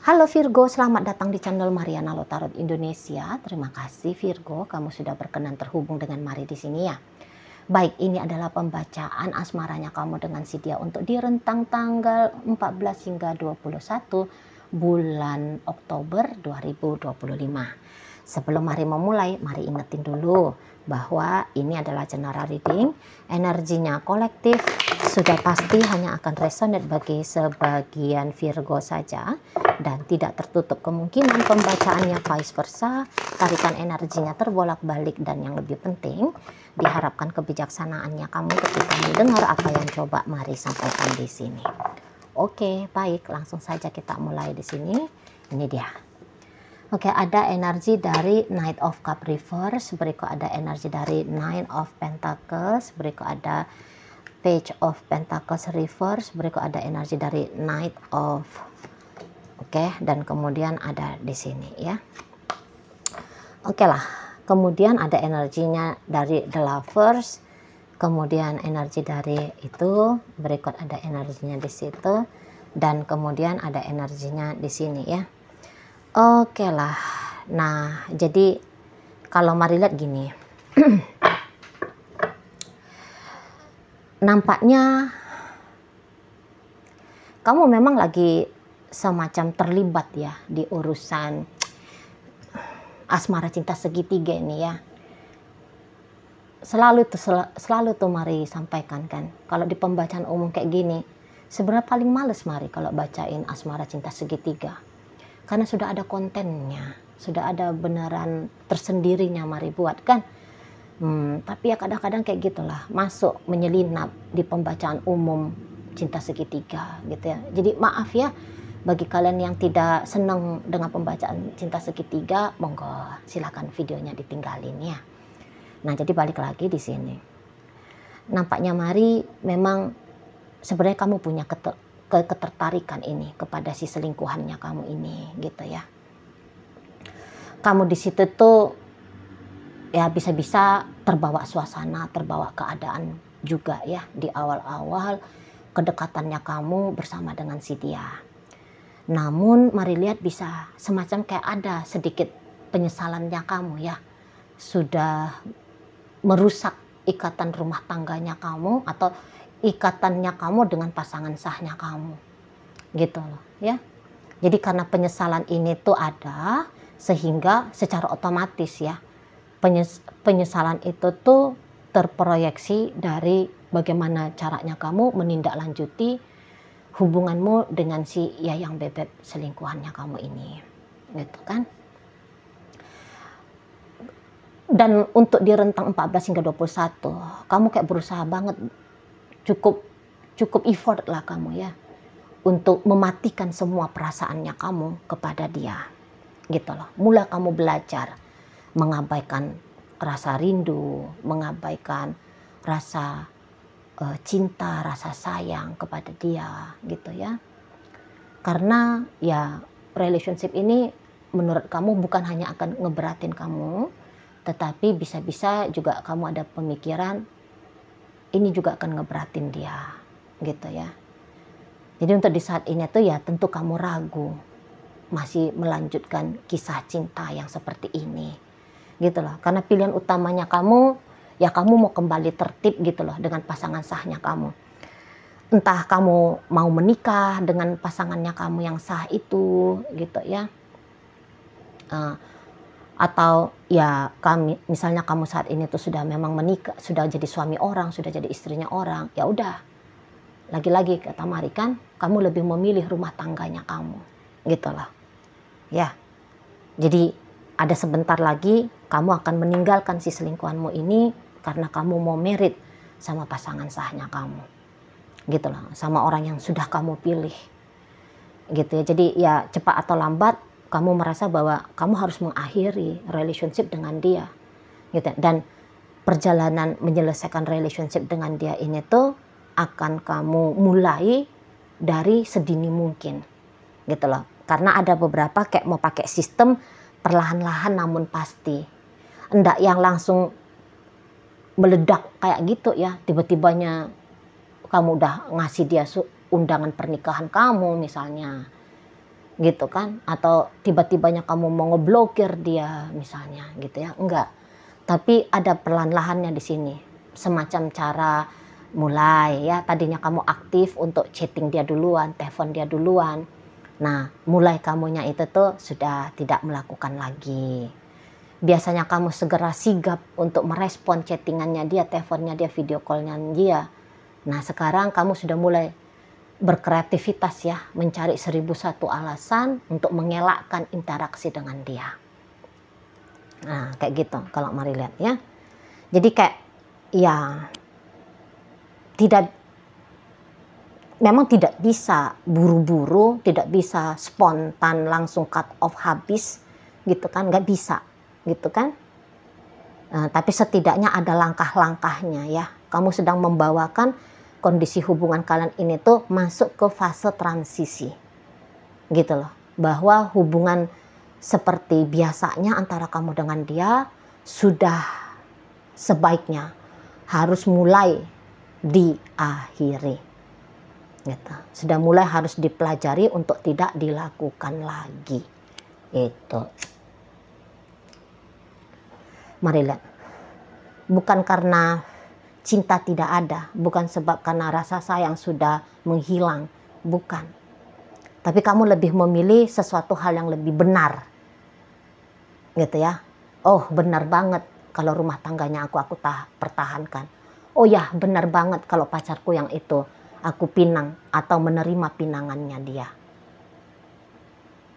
Halo Virgo, selamat datang di channel Mariana Lotarot Indonesia. Terima kasih Virgo, kamu sudah berkenan terhubung dengan Mari di sini ya. Baik, ini adalah pembacaan asmaranya kamu dengan si dia untuk di rentang tanggal 14 hingga 21 bulan Oktober 2025. Sebelum Mari memulai, mari ingetin dulu bahwa ini adalah general reading. Energinya kolektif, sudah pasti hanya akan resonate bagi sebagian Virgo saja dan tidak tertutup kemungkinan pembacaannya vice versa. Tarikan energinya terbolak-balik dan yang lebih penting diharapkan kebijaksanaannya kamu ketika mendengar apa yang coba Mari sampaikan di sini. Oke, baik, langsung saja kita mulai di sini. Ini dia. Oke, ada energi dari Knight of Cup Reverse, berikut ada energi dari Nine of Pentacles, berikut ada Page of Pentacles Reverse, berikut ada energi dari Knight of, oke, dan kemudian ada di sini ya. Oke lah, kemudian ada energinya dari The Lovers, kemudian energi dari itu, berikut ada energinya di situ, dan kemudian ada energinya di sini ya. Oke lah, nah jadi kalau Mari lihat gini, nampaknya kamu memang lagi semacam terlibat ya di urusan asmara cinta segitiga ini ya. Selalu tuh Mari sampaikan kan, kalau di pembacaan umum kayak gini, sebenarnya paling males Mari kalau bacain asmara cinta segitiga. Karena sudah ada kontennya, sudah ada beneran tersendirinya Mari buat kan. Tapi ya kadang-kadang kayak gitulah, masuk menyelinap di pembacaan umum cinta segitiga gitu ya. Jadi maaf ya bagi kalian yang tidak senang dengan pembacaan cinta segitiga, monggo silakan videonya ditinggalin ya. Nah, jadi balik lagi di sini. Nampaknya Mari memang sebenarnya kamu punya ketertarikan ini kepada si selingkuhannya kamu ini gitu ya. Kamu di situ tuh ya bisa-bisa terbawa suasana, terbawa keadaan juga ya di awal-awal kedekatannya kamu bersama dengan si dia. Namun Mari lihat bisa semacam kayak ada sedikit penyesalannya kamu ya, sudah merusak ikatan rumah tangganya kamu atau ikatannya kamu dengan pasangan sahnya kamu gitu loh ya. Jadi karena penyesalan ini tuh ada, sehingga secara otomatis ya penyesalan itu tuh terproyeksi dari bagaimana caranya kamu menindaklanjuti hubunganmu dengan si Yayang Bebek selingkuhannya kamu ini gitu kan. Dan untuk di rentang 14 hingga 21 kamu kayak berusaha banget, cukup effort lah kamu ya untuk mematikan semua perasaannya kamu kepada dia gitu loh. Mulai kamu belajar mengabaikan rasa rindu, mengabaikan rasa cinta, rasa sayang kepada dia gitu ya. Karena ya relationship ini menurut kamu bukan hanya akan ngeberatin kamu, tetapi bisa-bisa juga kamu ada pemikiran ini juga akan ngeberatin dia gitu ya. Jadi untuk di saat ini tuh ya tentu kamu ragu masih melanjutkan kisah cinta yang seperti ini gitu loh. Karena pilihan utamanya kamu ya kamu mau kembali tertib gitu loh dengan pasangan sahnya kamu. Entah kamu mau menikah dengan pasangannya kamu yang sah itu gitu ya. Atau ya misalnya kamu saat ini tuh sudah memang menikah, sudah jadi suami orang, sudah jadi istrinya orang, ya udah. Lagi-lagi kata Mari kan, kamu lebih memilih rumah tangganya kamu, gitu loh. Ya, jadi ada sebentar lagi kamu akan meninggalkan si selingkuhanmu ini karena kamu mau merit sama pasangan sahnya kamu, gitu loh, sama orang yang sudah kamu pilih, gitu ya. Jadi ya cepat atau lambat kamu merasa bahwa kamu harus mengakhiri relationship dengan dia gitu. Dan perjalanan menyelesaikan relationship dengan dia ini tuh akan kamu mulai dari sedini mungkin gitu loh. Karena ada beberapa kayak mau pakai sistem perlahan-lahan namun pasti, enggak yang langsung meledak kayak gitu ya, tiba-tibanya kamu udah ngasih dia undangan pernikahan kamu misalnya gitu kan, atau tiba-tibanya kamu mau ngeblokir dia misalnya gitu ya, enggak. Tapi ada perlahan-lahannya di sini, semacam cara mulai ya, tadinya kamu aktif untuk chatting dia duluan, telepon dia duluan. Nah, mulai kamunya itu tuh sudah tidak melakukan lagi. Biasanya kamu segera sigap untuk merespon chattingannya dia, teleponnya dia, video callnya dia. Nah, sekarang kamu sudah mulai berkreativitas ya, mencari 1001 alasan untuk mengelakkan interaksi dengan dia. Nah, kayak gitu kalau mari lihat ya. Jadi kayak ya memang tidak bisa buru-buru, tidak bisa spontan langsung cut off habis gitu kan, nggak bisa gitu kan. Nah, tapi setidaknya ada langkah-langkahnya ya. Kamu sedang membawakan kondisi hubungan kalian ini tuh masuk ke fase transisi gitu loh, bahwa hubungan seperti biasanya antara kamu dengan dia sudah sebaiknya harus mulai diakhiri gitu. Sudah mulai harus dipelajari untuk tidak dilakukan lagi itu. Mari lihat, bukan karena cinta tidak ada, bukan sebab karena rasa sayang sudah menghilang, bukan. Tapi kamu lebih memilih sesuatu hal yang lebih benar gitu ya. Oh, benar banget kalau rumah tangganya aku pertahankan. Oh ya, benar banget kalau pacarku yang itu aku pinang atau menerima pinangannya dia.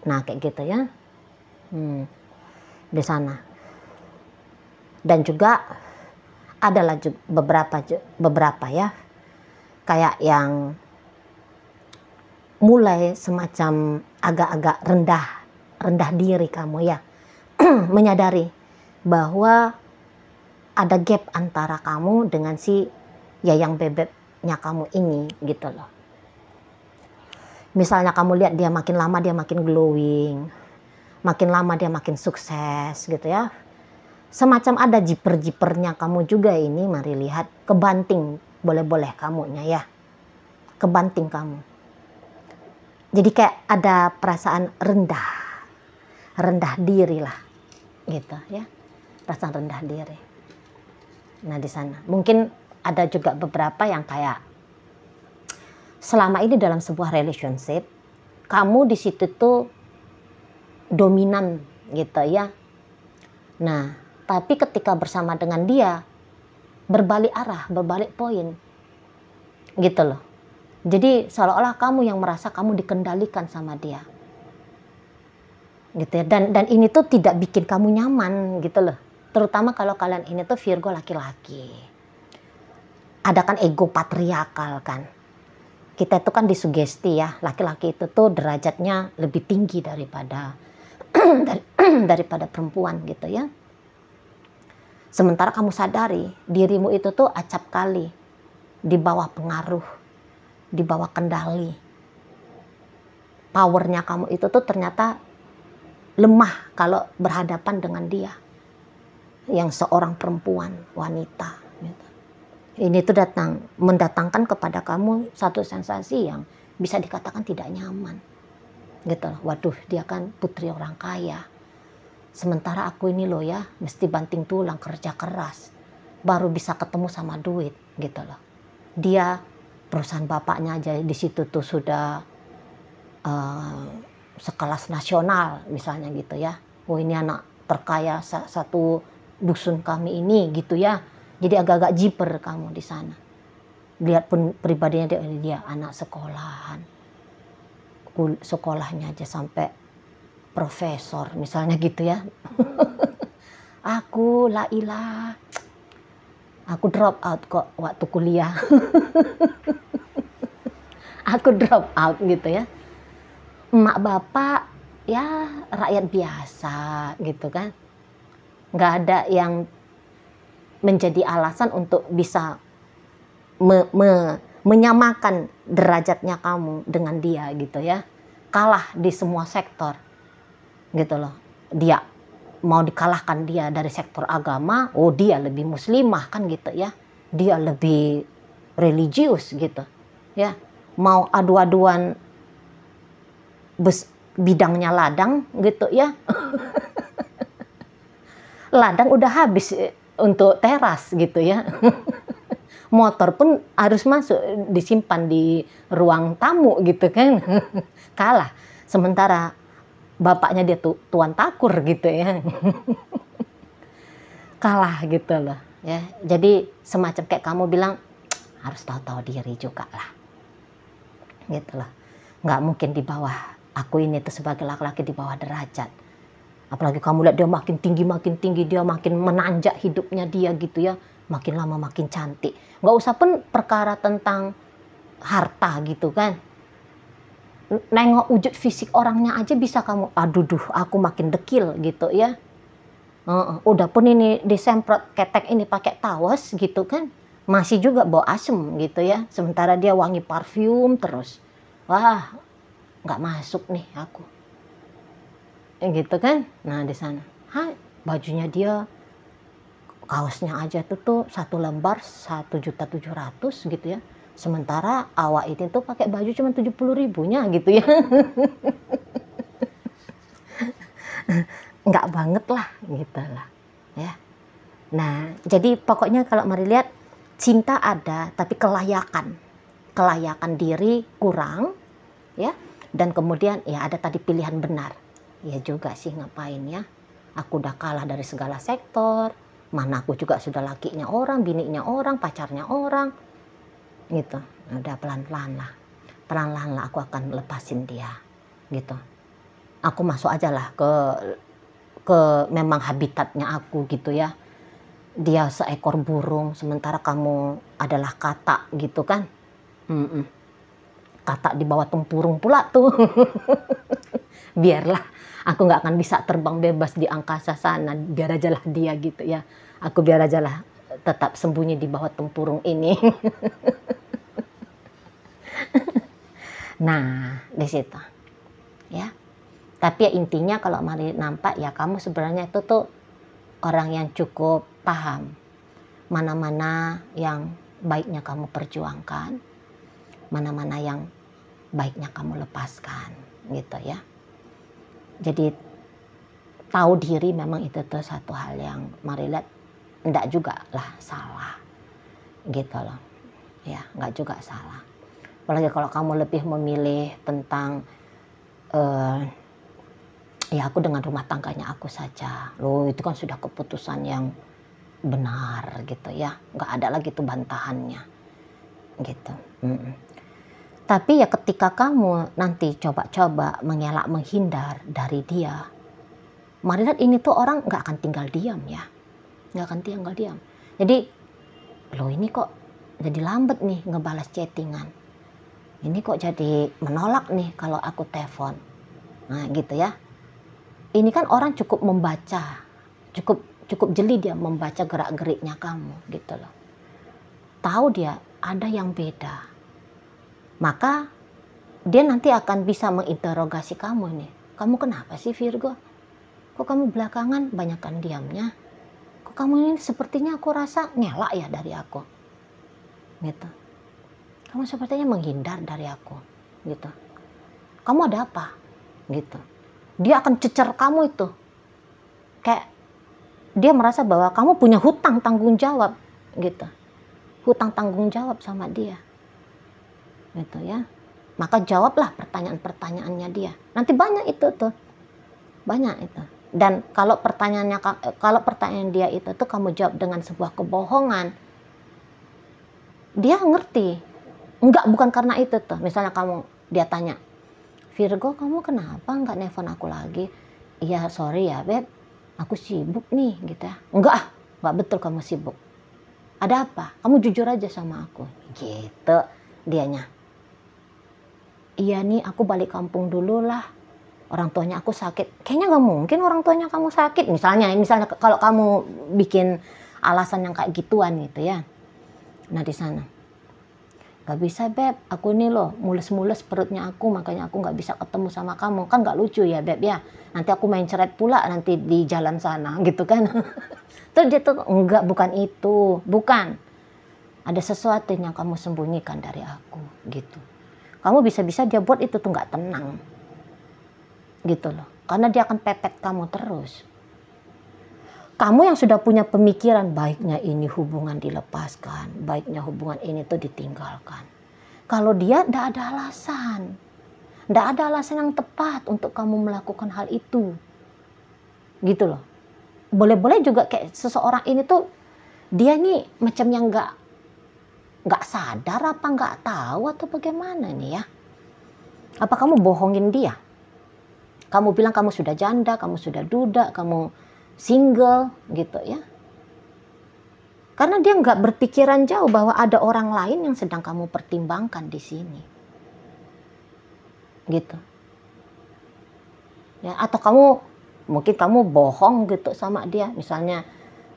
Nah, kayak gitu ya. Di sana. Dan juga adalah beberapa ya, kayak yang mulai semacam agak-agak rendah diri kamu ya. Menyadari bahwa ada gap antara kamu dengan si yayang bebeknya kamu ini gitu loh. Misalnya kamu lihat dia makin lama dia makin glowing, makin lama dia makin sukses gitu ya. Semacam ada jiper-jipernya kamu juga ini, mari lihat, kebanting boleh-boleh kamunya ya. Kebanting kamu. Jadi kayak ada perasaan rendah diri lah gitu ya, perasaan rendah diri. Nah, di sana mungkin ada juga beberapa yang kayak selama ini dalam sebuah relationship kamu di situ tuh dominan gitu ya. Nah, tapi ketika bersama dengan dia berbalik arah, berbalik poin gitu loh. Jadi seolah-olah kamu yang merasa kamu dikendalikan sama dia gitu ya. Dan ini tuh tidak bikin kamu nyaman gitu loh. Terutama kalau kalian ini tuh Virgo laki-laki. Ada kan ego patriarkal kan. Kita itu kan disugesti ya, laki-laki itu tuh derajatnya lebih tinggi daripada daripada perempuan gitu ya. Sementara kamu sadari dirimu itu tuh acap kali di bawah pengaruh, di bawah kendali. Powernya kamu itu tuh ternyata lemah kalau berhadapan dengan dia, yang seorang perempuan, wanita. Gitu. Ini tuh mendatangkan kepada kamu satu sensasi yang bisa dikatakan tidak nyaman. Gitu loh. Waduh, dia kan putri orang kaya. Sementara aku ini loh ya, mesti banting tulang kerja keras, baru bisa ketemu sama duit gitu loh. Dia perusahaan bapaknya aja di situ tuh sudah sekelas nasional misalnya gitu ya. Oh, ini anak terkaya satu dusun kami ini gitu ya. Jadi agak-agak jiper kamu di sana. Lihat pun pribadinya dia anak sekolahan. Sekolahnya aja sampai profesor misalnya gitu ya. Aku aku drop out kok waktu kuliah. Aku drop out gitu ya. Emak bapak ya rakyat biasa gitu kan. Nggak ada yang menjadi alasan untuk bisa menyamakan derajatnya kamu dengan dia gitu ya. Kalah di semua sektor gitu loh. Dia mau dikalahkan dia dari sektor agama, oh dia lebih muslimah kan gitu ya. Dia lebih religius gitu ya. Mau adu-aduan bidangnya ladang gitu ya. Ladang udah habis untuk teras gitu ya. Motor pun harus masuk disimpan di ruang tamu gitu kan. Kalah. Sementara bapaknya dia tuan takur gitu ya. Kalah gitu loh ya. Jadi semacam kayak kamu bilang, harus tahu-tahu diri juga lah gitu loh. Nggak mungkin di bawah, aku ini tuh sebagai laki-laki di bawah derajat. Apalagi kamu lihat dia makin tinggi, dia makin menanjak hidupnya dia gitu ya, makin lama makin cantik. Nggak usah pun perkara tentang harta gitu kan, nengok wujud fisik orangnya aja bisa kamu, aduh aku makin dekil gitu ya. Udah pun ini disemprot ketek ini pakai tawas gitu kan, masih juga bau asem gitu ya. Sementara dia wangi parfum terus. Wah, nggak masuk nih aku. Gitu kan. Nah di sana, bajunya dia, kaosnya aja tuh 1 lembar 1.700.000 gitu ya. Sementara awak ini tuh pakai baju cuma 70.000-nya gitu ya. Nggak banget lah gitu lah ya. Nah jadi pokoknya kalau mari lihat, cinta ada tapi kelayakan diri kurang ya. Dan kemudian ya ada tadi pilihan benar. Ya juga sih, ngapain ya, aku udah kalah dari segala sektor, mana aku juga sudah lakinya orang, bininya orang, pacarnya orang gitu. Udah pelan-pelan lah aku akan lepasin dia gitu. Aku masuk aja lah ke memang habitatnya aku gitu ya. Dia seekor burung, sementara kamu adalah katak gitu kan. Katak di bawah tempurung pula tuh. Biarlah, aku nggak akan bisa terbang bebas di angkasa sana, biar aja lah dia gitu ya. Aku biar aja lah tetap sembunyi di bawah tempurung ini. Nah di situ ya. Tapi ya intinya kalau mari nampak ya, kamu sebenarnya itu tuh orang yang cukup paham mana-mana yang baiknya kamu perjuangkan, mana-mana yang baiknya kamu lepaskan gitu ya. Jadi tahu diri memang itu tuh satu hal yang mari lihat enggak juga lah salah gitu loh ya, enggak juga salah. Apalagi kalau kamu lebih memilih tentang ya aku dengan rumah tangganya aku saja loh, itu kan sudah keputusan yang benar gitu ya, nggak ada lagi tuh bantahannya gitu. Tapi ya ketika kamu nanti coba-coba mengelak menghindar dari dia, mari lihat ini tuh orang nggak akan tinggal diam ya, nggak akan tinggal diam. Jadi loh ini kok jadi lambat nih ngebalas chattingan, ini kok jadi menolak nih kalau aku telepon, nah gitu ya. Ini kan orang cukup membaca, cukup jeli dia membaca gerak-geriknya kamu gitu loh. Tahu dia ada yang beda. Maka dia nanti akan bisa menginterogasi kamu nih. Kamu kenapa sih Virgo? Kok kamu belakangan banyakkan diamnya? Kok kamu ini sepertinya aku rasa ngelak ya dari aku? Gitu. Kamu sepertinya menghindar dari aku. Gitu. Kamu ada apa? Gitu. Dia akan cecer kamu itu. Kayak dia merasa bahwa kamu punya hutang tanggung jawab. Gitu. Hutang tanggung jawab sama dia. Gitu ya. Maka jawablah pertanyaan-pertanyaannya dia. Nanti banyak itu tuh. Banyak itu. Dan kalau pertanyaan dia itu tuh kamu jawab dengan sebuah kebohongan, dia ngerti. Enggak, bukan karena itu tuh. Misalnya dia tanya, Virgo kamu kenapa enggak nelpon aku lagi? Iya sorry ya Beb, aku sibuk nih gitu ya. Enggak betul kamu sibuk. Ada apa? Kamu jujur aja sama aku. Gitu dianya. Iya nih aku balik kampung dulu lah, orang tuanya aku sakit. Kayaknya nggak mungkin orang tuanya kamu sakit. Misalnya kalau kamu bikin alasan yang kayak gituan gitu ya. Nah di sana nggak bisa Beb, aku nih loh mules-mules perutnya aku, makanya aku nggak bisa ketemu sama kamu. Kan nggak lucu ya Beb ya, nanti aku main ceret pula nanti di jalan sana gitu kan. Terus dia tuh enggak, bukan itu, bukan, ada sesuatu yang kamu sembunyikan dari aku gitu. Kamu bisa-bisa dia buat itu tuh nggak tenang. gitu loh. Karena dia akan pepet kamu terus. Kamu yang sudah punya pemikiran, baiknya ini hubungan dilepaskan, baiknya hubungan ini tuh ditinggalkan. Kalau dia tidak ada alasan. Tidak ada alasan yang tepat untuk kamu melakukan hal itu. Gitu loh. Boleh-boleh juga kayak seseorang ini tuh, dia nih macam yang nggak sadar apa nggak tahu atau bagaimana nih ya. Apa kamu bohongin dia? Kamu bilang kamu sudah janda, kamu sudah duda, kamu single gitu ya. Karena dia nggak berpikiran jauh bahwa ada orang lain yang sedang kamu pertimbangkan di sini. Gitu. Ya, atau mungkin kamu bohong gitu sama dia. Misalnya,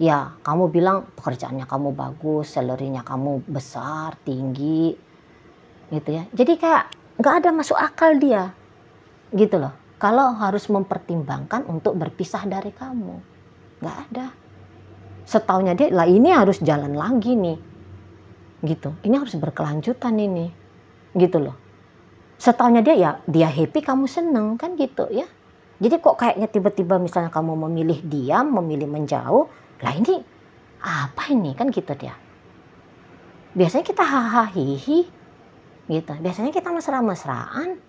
ya kamu bilang pekerjaannya kamu bagus, salary-nya kamu besar, tinggi. Gitu ya. Jadi kayak nggak ada masuk akal dia. Gitu loh. Kalau harus mempertimbangkan untuk berpisah dari kamu. Nggak ada. Setaunya dia, lah ini harus jalan lagi nih. Gitu. Ini harus berkelanjutan ini. Gitu loh. Setaunya dia, ya dia happy, kamu seneng. Kan gitu ya. Jadi kok kayaknya tiba-tiba misalnya kamu memilih diam, memilih menjauh. Lah ini, apa ini? Kan gitu dia. Biasanya kita hahaha hihi. Gitu. Biasanya kita mesra-mesraan.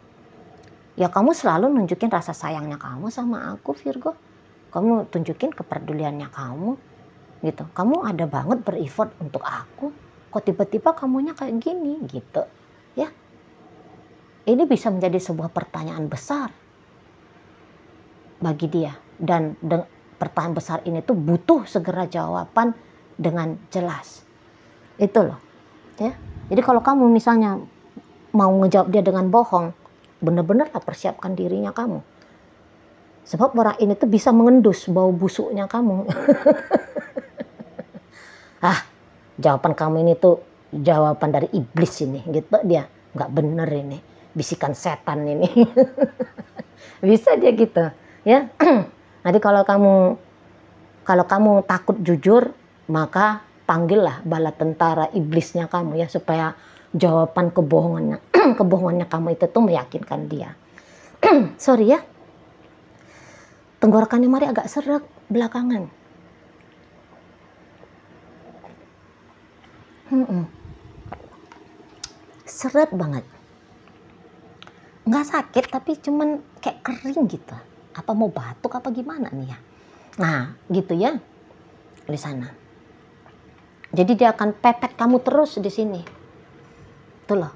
Ya kamu selalu nunjukin rasa sayangnya kamu sama aku, Virgo. Kamu tunjukin kepeduliannya kamu. Gitu. Kamu ada banget ber-effort untuk aku. Kok tiba-tiba kamunya kayak gini gitu. Ya. Ini bisa menjadi sebuah pertanyaan besar bagi dia. Dan pertanyaan besar ini tuh butuh segera jawaban dengan jelas. Itu loh. Ya. Jadi kalau kamu misalnya mau ngejawab dia dengan bohong, bener-bener lah persiapkan dirinya kamu. Sebab orang ini tuh bisa mengendus bau busuknya kamu. Jawaban kamu ini tuh jawaban dari iblis ini. Gitu dia. Nggak bener ini. Bisikan setan ini. Bisa dia gitu. Ya. Jadi kalau kamu takut jujur, maka panggillah bala tentara iblisnya kamu ya, supaya jawaban kebohongannya kamu itu tuh meyakinkan dia. Sorry ya, tenggorokannya Mari agak serak belakangan. Seret banget. Nggak sakit tapi cuman kayak kering gitu. Apa mau batuk apa gimana nih ya? Nah gitu ya di sana. Jadi dia akan pepet kamu terus di sini. Itu loh.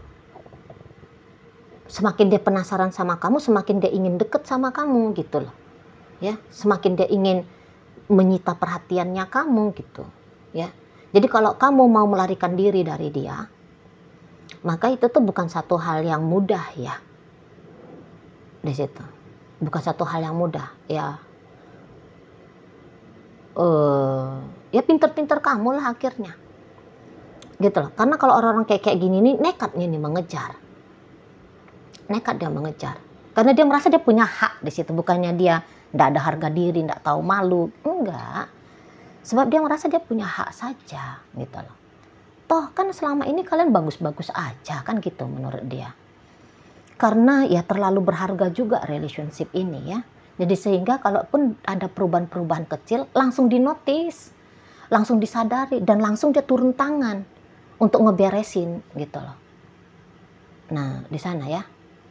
Semakin dia penasaran sama kamu, semakin dia ingin deket sama kamu gitu loh. Ya, semakin dia ingin menyita perhatiannya kamu gitu. Ya. Jadi kalau kamu mau melarikan diri dari dia, maka itu tuh bukan satu hal yang mudah ya. Di situ. Bukan satu hal yang mudah ya. Ya pinter-pinter kamu lah akhirnya. Gitu loh. Karena kalau orang-orang kayak gini nih nekatnya nih mengejar. Nekat dia mengejar. Karena dia merasa dia punya hak di situ, bukannya dia enggak ada harga diri, enggak tahu malu. Enggak. Sebab dia merasa dia punya hak saja, gitu loh. Toh kan selama ini kalian bagus-bagus aja kan gitu menurut dia. Karena ya terlalu berharga juga relationship ini ya. Jadi sehingga kalaupun ada perubahan-perubahan kecil langsung dinotis, langsung disadari dan langsung dia turun tangan untuk ngeberesin gitu loh. Nah di sana ya,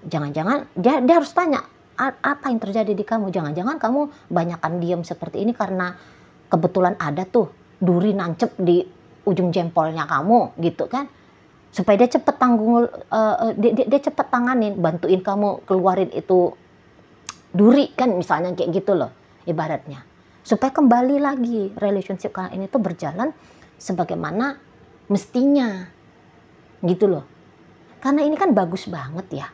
jangan-jangan dia harus tanya apa yang terjadi di kamu. Jangan-jangan kamu banyakan diam seperti ini karena kebetulan ada tuh duri nancep di ujung jempolnya kamu gitu kan, supaya dia cepet dia cepet tanganin, bantuin kamu keluarin itu duri kan misalnya kayak gitu loh ibaratnya, supaya kembali lagi relationship kalian ini tuh berjalan sebagaimana mestinya gitu loh. Karena ini kan bagus banget ya,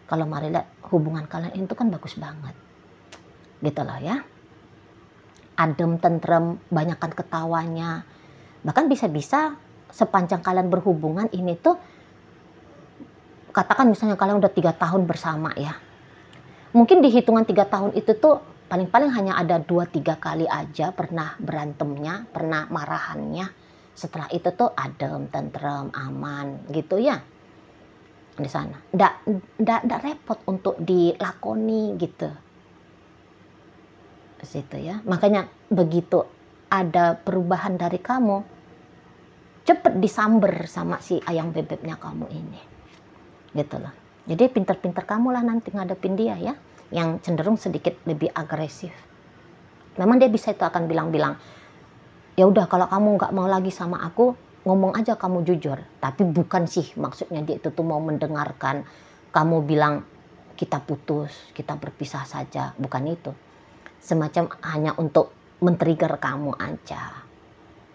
kalau Mari lihat hubungan kalian itu kan bagus banget gitu loh ya. Adem, tentrem, banyakkan ketawanya. Bahkan bisa-bisa sepanjang kalian berhubungan ini tuh, katakan misalnya kalian udah 3 tahun bersama ya. Mungkin di hitungan 3 tahun itu tuh paling-paling hanya ada 2-3 kali aja pernah berantemnya, pernah marahannya. Setelah itu tuh adem, tentrem, aman gitu ya. Di sana. Nggak repot untuk dilakoni gitu. situ ya. Makanya begitu ada perubahan dari kamu, cepet disamber sama si ayang bebeknya kamu ini, gitu loh. Jadi pinter-pinter kamu lah nanti ngadepin dia ya, yang cenderung sedikit lebih agresif. Memang dia bisa itu akan bilang-bilang, ya udah kalau kamu nggak mau lagi sama aku, ngomong aja kamu jujur. Tapi bukan sih maksudnya dia itu tuh mau mendengarkan kamu bilang kita putus, kita berpisah saja, bukan itu. Semacam hanya untuk men-trigger kamu aja.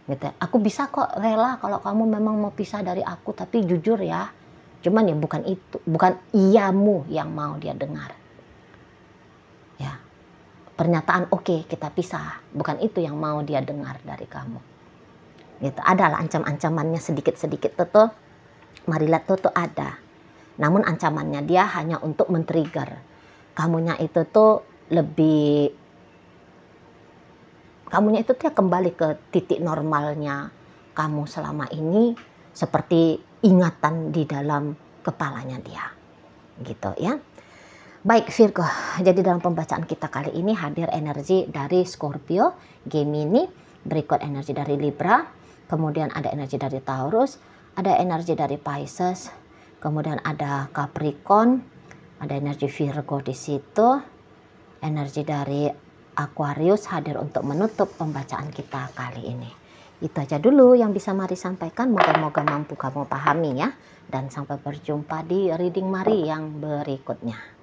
Gitu. Aku bisa kok rela kalau kamu memang mau pisah dari aku, tapi jujur ya. Cuman ya bukan itu, bukan iyamu yang mau dia dengar. Ya. Pernyataan oke, kita pisah, bukan itu yang mau dia dengar dari kamu. Gitu. Adalah ancam-ancamannya sedikit-sedikit tuh. Mari lihat tuh ada. Namun ancamannya dia hanya untuk men-trigger. Kamunya itu tuh lebih, kamunya itu tuh kembali ke titik normalnya kamu selama ini, seperti ingatan di dalam kepalanya dia. Gitu ya. Baik Virgo, jadi dalam pembacaan kita kali ini hadir energi dari Scorpio, Gemini, berikut energi dari Libra, kemudian ada energi dari Taurus, ada energi dari Pisces, kemudian ada Capricorn, ada energi Virgo di situ, energi dari Aquarius hadir untuk menutup pembacaan kita kali ini. Itu aja dulu yang bisa Mari sampaikan, moga-moga mampu kamu pahami ya. Dan sampai berjumpa di reading Mari yang berikutnya.